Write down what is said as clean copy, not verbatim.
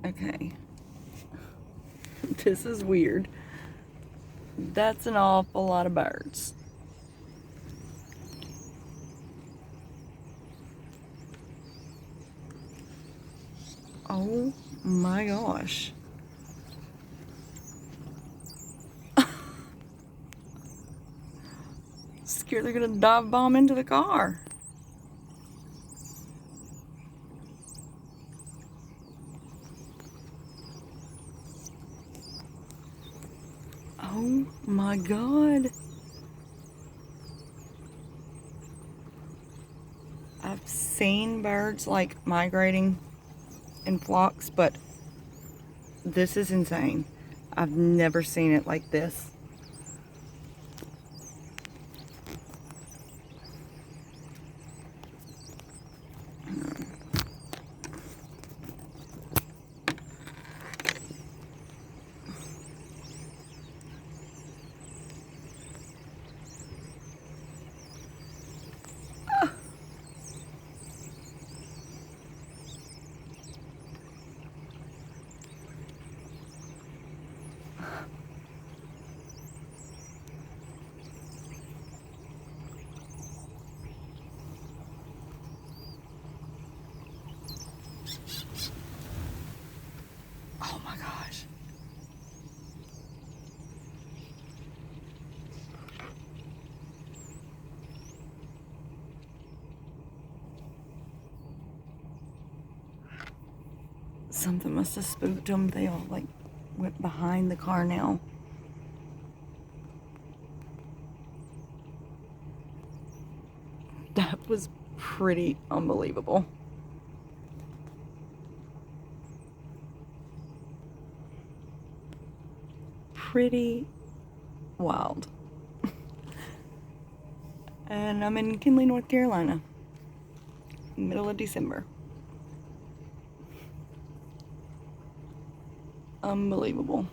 Okay. This is weird. That's an awful lot of birds. Oh my gosh. Scared they're gonna dive bomb into the car. Oh my god. I've seen birds like migrating in flocks, but this is insane. I've never seen it like this. Oh my gosh. Something must have spooked them. They all like went behind the car now. That was pretty unbelievable. Pretty wild. And I'm in Kinley, North Carolina, middle of December. Unbelievable.